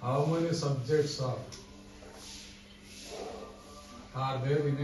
How many subjects are there in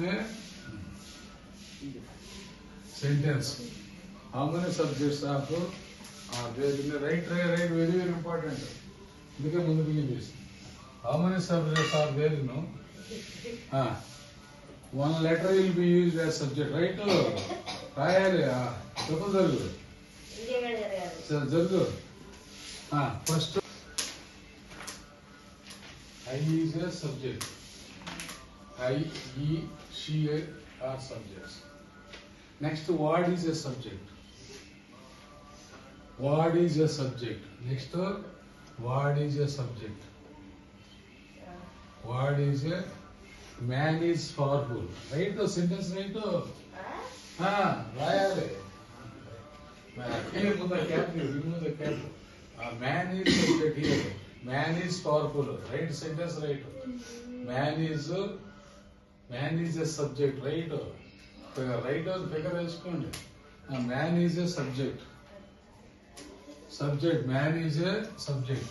a sentence? How many subjects are there in a right, very very important. How many subjects are there, one letter will be used as subject, right? First, I is a subject. I, he, she are subjects. Next, what is a subject? What is a subject? Next, what is a subject? What is a man is powerful. Right? The sentence, right? Remove the cap. Man is subject here. Man is powerful. Right? Sentence, right? Man is a subject, right? Right or figure వేసుకోండి. Man is a subject. Man is a subject.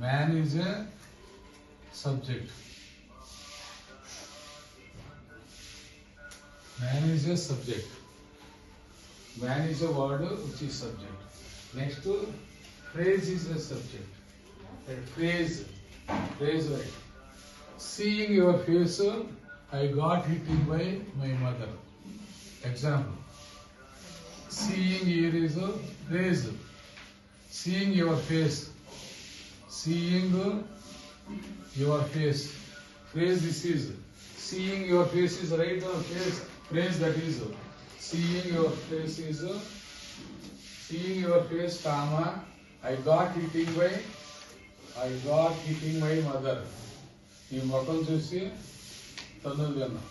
Man is a subject. Man is a subject. Man is a word which is subject. Next, phrase is a subject. Phrase, right? Seeing your face, I got hit by my mother. Example. Seeing here is a phrase. Seeing your face. Seeing your face. Phrase this is. Seeing your face is right. Phrase that is. Seeing your face is. Seeing your face, comma. I got hitting my mother. ఈ మొక్కలు చూసి తన్నులు తిన్నా.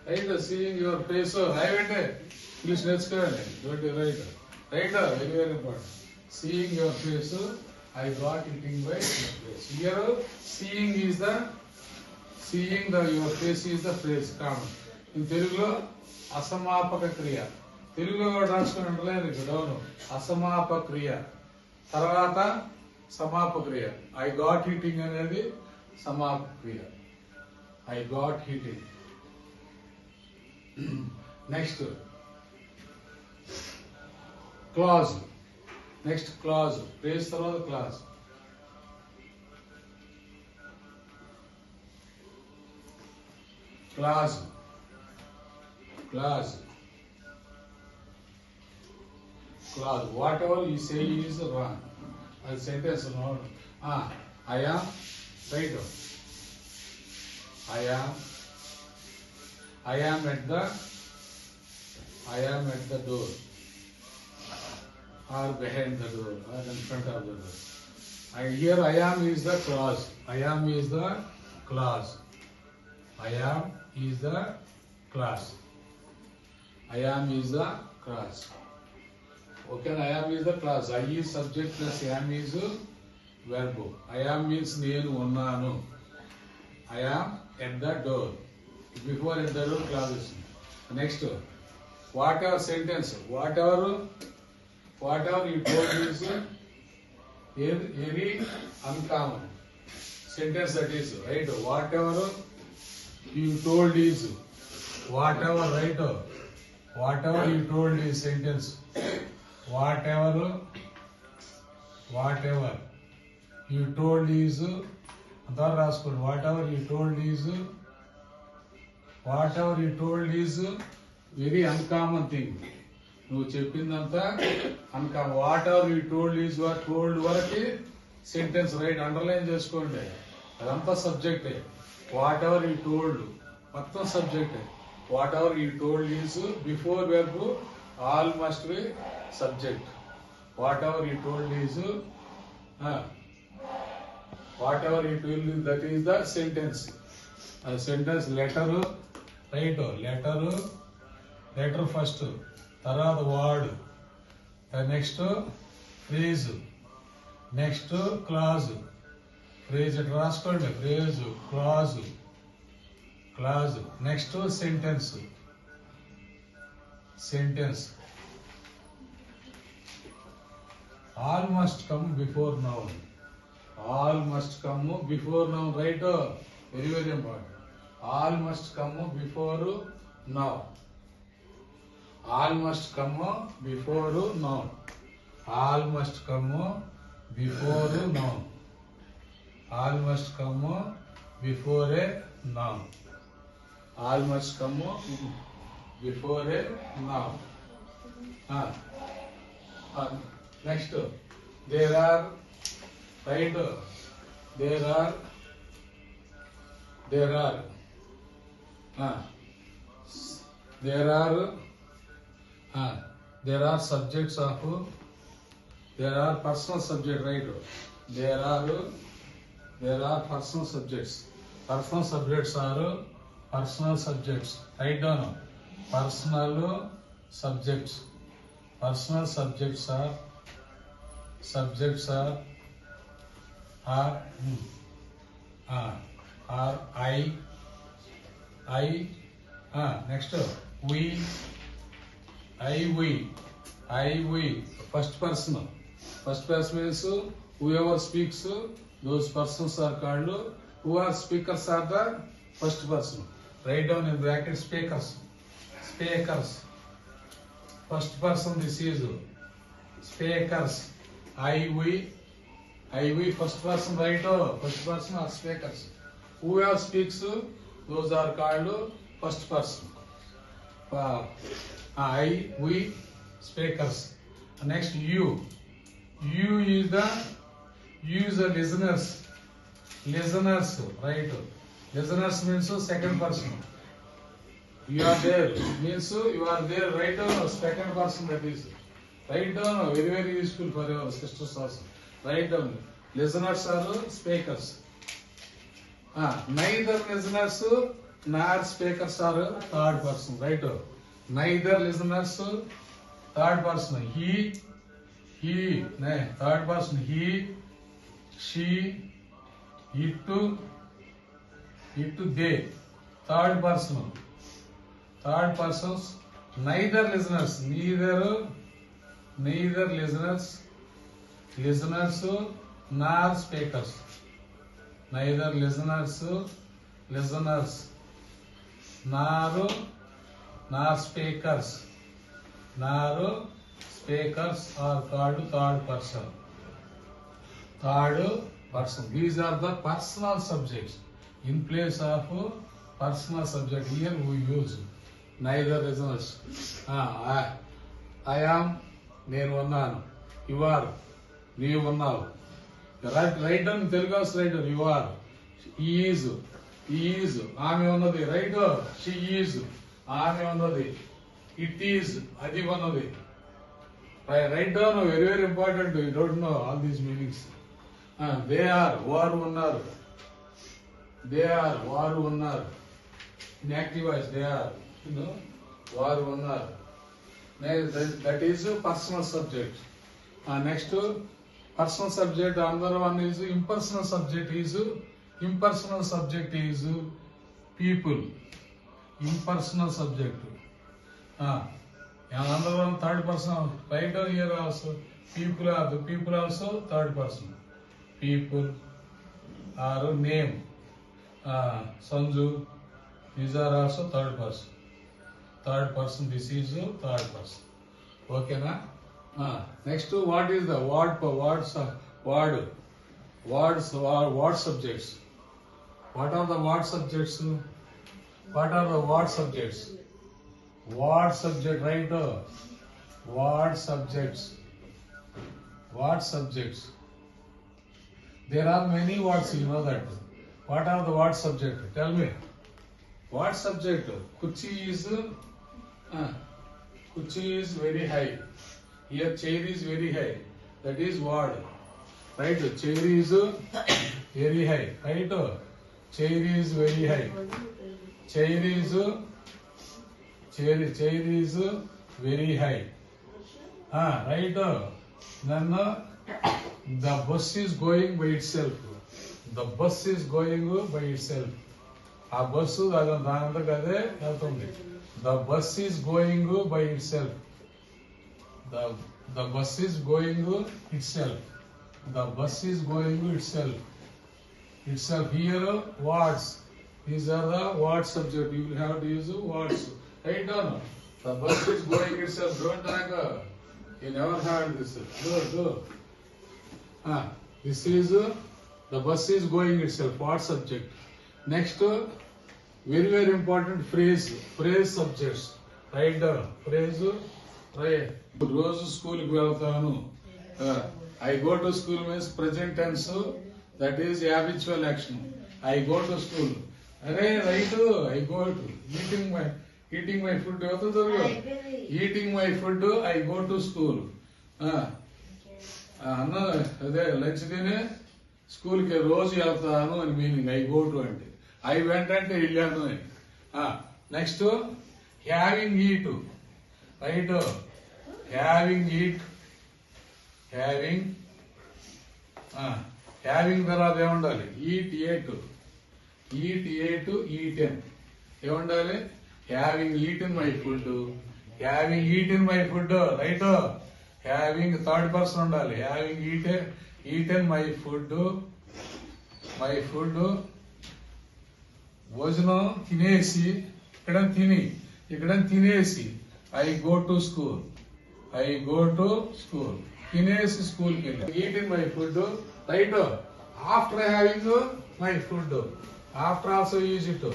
Right seeing your face రాయబెట్టే English నేర్చుకోండి. Right very very important. Seeing your face I got hitting by your face. Here, seeing your face is the phrase common. In Telugu, అసమాపక క్రియ. తెలుగులో రాసుకున్నట్లేదు డౌన్. అసమాపక క్రియ తర్వాత సమాపక క్రియ. I got hitting అనేది సమాపక క్రియ. I got hitting. Next, clause. Next, clause. Phrase తర్వాత clause. Clause. Whatever you say is wrong. A sentence, no. I am right. I am at the door. Or behind the door, or in front of the door. Here I am is the clause. I am is the clause. I am is the clause. I am is the clause. Okay, I am is the clause. I is subject plus am is verb. I am means nenu unnanu. I am at the door. Before at the door clause is. Next, whatever sentence, whatever you told is very uncommon. Sentence that is, right? Whatever you told is, whatever, right? Whatever you told is sentence. Whatever you told is, whatever you told is very uncommon thing. నువ్వు చెప్పిందంతా అనకా whatever you told is what told వరకు sentence right underline చేసుకోండి. అదంతా సబ్జెక్టే. Whatever you told మొత్తం సబ్జెక్టే. Whatever you told is before verb all must be subject. Whatever you told is whatever you told that is the sentence. Sentence letter right. Letter first, తర్వాత word, next phrase, next clause. Phrase రాసుకోండి. Phrase, Clause. Next sentence. Sentence. All must come before noun. All must come before noun, right? Very, very important. All must come before noun. All must come before noun. All must come before noun. All must come before a noun. All must come before a noun. Next, there are, right? There are subjects of, there are personal subject, right? There are personal subjects. Personal subjects are personal subjects. Write down. Personal subjects. Personal subjects are next we, we. First person. First person means whoever speaks, those persons are called, who are speakers are the first person. Write down in bracket speakers. Speakers. First person, this is speakers. we, first person, right? First person are speakers. Whoever speaks, those are called first person. We, speakers. Next, you. You is the listeners. Listeners, right? Listeners means second person. You are there means you are there, right? Second person, that is. Write down, very, very useful for your sisters also. Write down. Listeners are speakers. Neither listeners nor speakers are third person, right? Neither listeners, third person. He, third person. He, she, it, they. Third person. Third persons. Neither listeners. Neither listeners nor speakers. Neither listeners nor speakers are called third person. Third person. These are the personal subjects. In place of personal subject, here we use neither listeners. I am, నేను ఉన్నాను. You are, నీవు ఉన్నావు. Write down Telugu, write down. You are, he is, ఆమె ఉన్నది, right? She is, ఆమె ఉన్నది. It is, అది ఉన్నది. Write down, very, very important. You don't know all these meanings. They are, వారు ఉన్నారు. They are, వారు ఉన్నారు. In active voice, they are, వారు ఉన్నారు. That is personal subject. Next, personal subject. Another one is impersonal subject. Impersonal subject is people. Impersonal subject. Another one, third person. Write down here also. People are the people also third person. People are name. Sanju. These are also third person. Third person, this is third person. Okay, na? Next, what is the word subjects? What are the word subjects? What are the word subjects? Word subject, right? Word subjects. Word subjects. There are many words, you know that. What are the word subject? Tell me. What subject? Kuchi is very high. Here chair is very high. That is word. Right? Chair is very high. Right? Chair is very high. Chair is very high. Right? Then the bus is going by itself. The bus is going by itself. ఆ bus దానంతకు అదే వెళ్తుంది. The bus is going by it self. The bus is going it self. The bus is going it self. Itself. Here words. These are the word subject. You will have to use words. Right down. The bus is going itself. Don't talk. You never heard this. Do. This is the bus is going itself. What subject? Next, very important phrase. Phrase subjects. Write down. Phrase. Right. Rose school కి వెళ్తాను. I go to school means present tense. That is habitual action. I go to school. Right. I go to eating my food. Eating my food. I go to school. అదే lunch తినే స్కూల్కి రోజు వెళ్తాను అని meaning. I go to అంటే I went అంటే వెళ్ళాను అని. Next having eat. Right. Having eat. Having తర్వాత ఏముండాలి? ఈట్ ఈటెన్ ఏముండాలి? Having eaten my food. Having eaten my food. Right. Having third person ఉండాలి. Having eaten my food. భోజనం తినేసి, ఇక్కడ తినేసి ఐ గో టు స్కూల్. తినేసి స్కూల్కి వెళ్ళి eating my food. Right. After having my food. After also use it.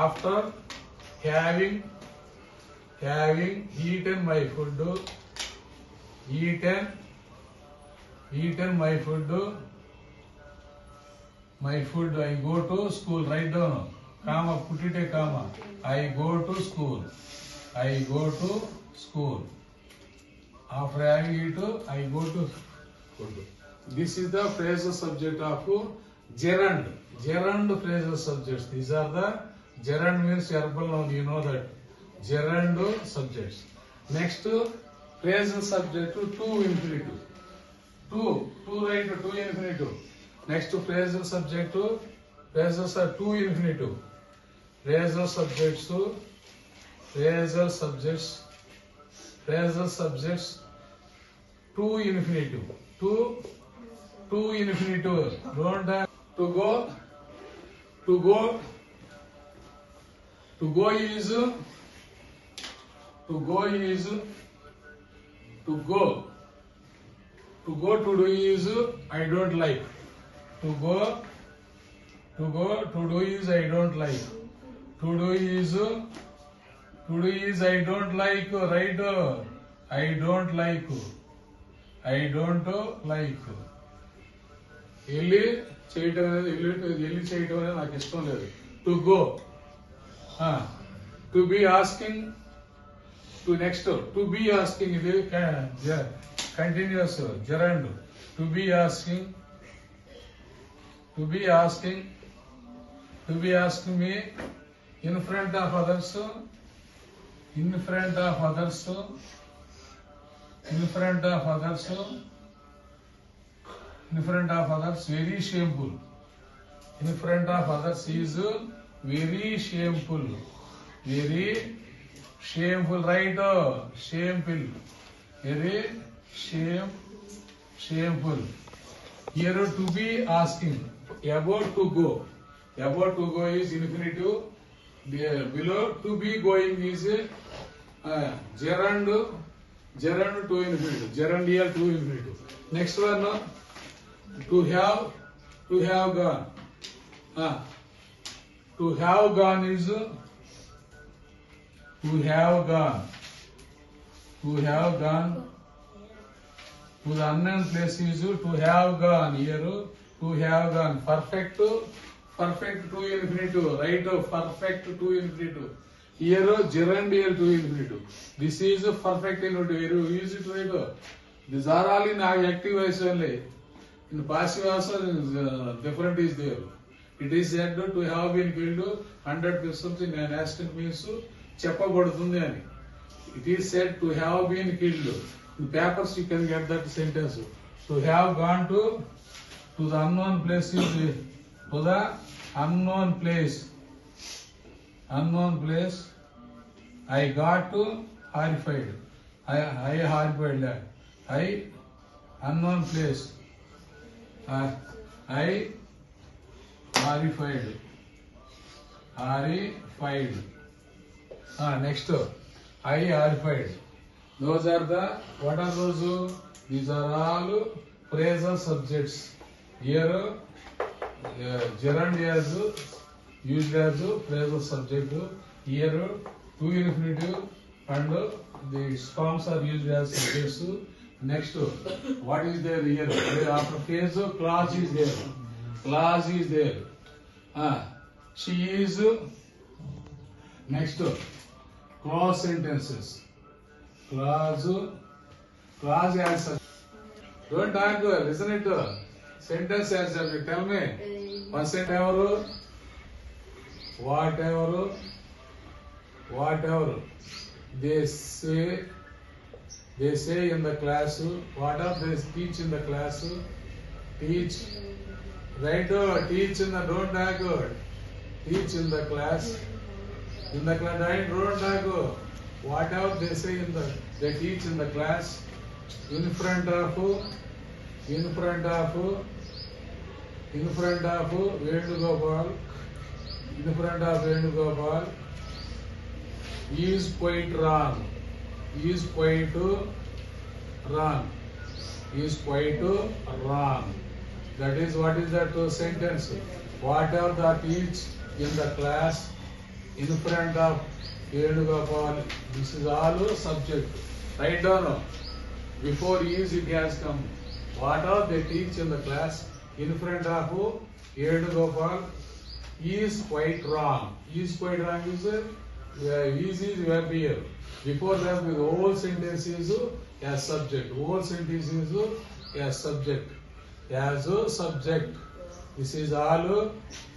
After having eaten my food. Eaten my food. I go to school. Right down. Comma, put it a comma. I go to school. After having it, I go to food. This is the phrasal subject of gerund. Gerund phrasal subjects. These are the gerund means verbal noun. You know that. Gerund subjects. Next, phrasal subject to infinitive. To right to infinitive. Next, phrasal subject to infinitive. Phrasal subjects to infinitive. To infinitive. Don't to go is to do is I don't like. To do is I don't like. To do is I don't like. Right. I don't like. వెళ్ళి చేయటం అనేది నాకు ఇష్టం లేదు. To go. To be asking. Next to be asking. ఇది continuous gerund. To be asking me in front of others. Very shameful. In front of others is very shameful. Right. Shameful. Very shameful. Here to be asking. About to go is infinitive. Below to be going is gerund to infinitive. Gerundial to infinitive. Next one, to have gone. To have gone is to have gone. To the unknown place is to have gone. Here to have gone. Perfect to infinitive. Right. Perfect to infinitive. Here gerundial to infinitive. This is perfect infinitive. You use it. Right. These are all in active voice only. In passive also different is there. It is said to have been killed 100% in an accident means చెప్పబడుతుంది అని. It is said to have been killed. In papers you can get that sentence. To have gone to the unknown place is to the unknown place. unknown place. I got horrified. I horrified. I unknown place. I horrified. Horrified. Next. I horrified. Those are the, what are those? These are all phrasal subjects. Here, gerund is used as phrasal subject. Here, to infinitive and the forms are used as subjects. Next, what is there here? After phrase, clause is there. Clause is there. She is. Next, clause sentences. Clause as subject. Don't talk, listen it. Sentence as subject. Tell me. One sentence. Whatever they say in the class. Whatever they teach in the class. Teach. Right? Teach in the, don't talk. Teach in the class. In the class, right? Don't talk. Whatever they say they teach in the class. In front of Venugopal. In front of Venugopal is quite wrong. Is quite wrong. That is, what is that sentence? Whatever that teach in the class in front of Venugopal. This is all subject. Write down. Before is it has come. Whatever they teach in the class in front of Venugopal is quite wrong. Is quite wrong is verb here. Before that, the whole sentence is as subject. Whole sentence is as subject. As a subject. This is all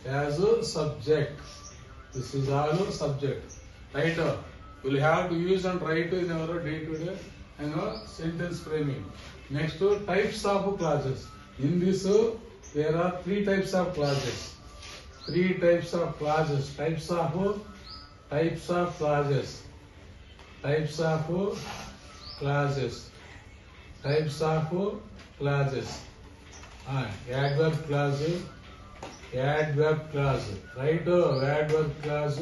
as a subject. This is all subject. Right? We'll have to use and write in our day-to-day sentence framing. Next, types of clauses. In this, there are three types of clauses. Three types of clauses. Types of clauses. Types of clauses. Types of clauses. Adverb clause. Adverb clause. Right? Adverb clause.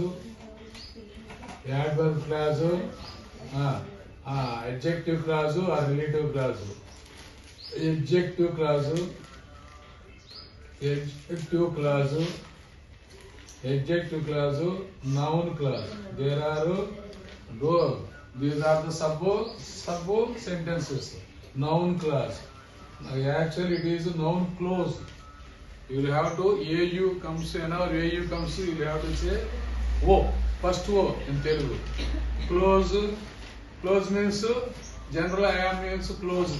Adverb clause. Adjective clause or relative clause. Adjective clause. Adjective clause. Adjective clause. Noun clause. There are these are the sub sentences. Noun clause. Actually, it is noun clause. You will have to AU comes. Whenever AU comes, you will have to say O. First O in Telugu. Close. Close means general. I am means closed.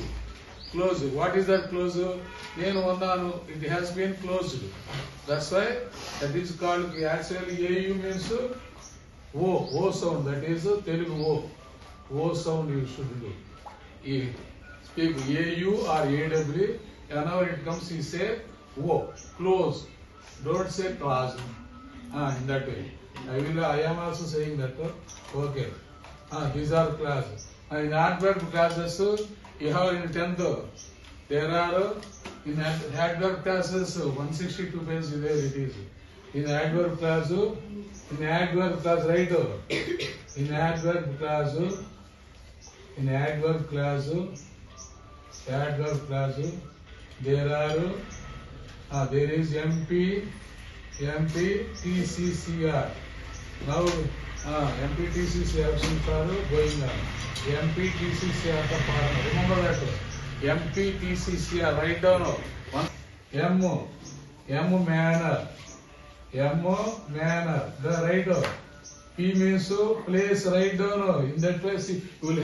Closed. What is that close? It has been closed. That's why that is called. Actually, AU means O sound. That is Telugu O sound you should do. Speak AU or AW. Whenever it comes, you say O. Close. Don't say clause. In that way. I am also saying that. Okay. These are classes. In adverb classes, you have in 10th. There are in adverb classes 162 pages there it is. In adverb class, right? In adverb class, there is MP, TCCR. Now MPTCC elections are going on. MPTCCR the partner. Remember that. MPTCCR. Write down. M manner. The right. P means place. Write down. In that place you will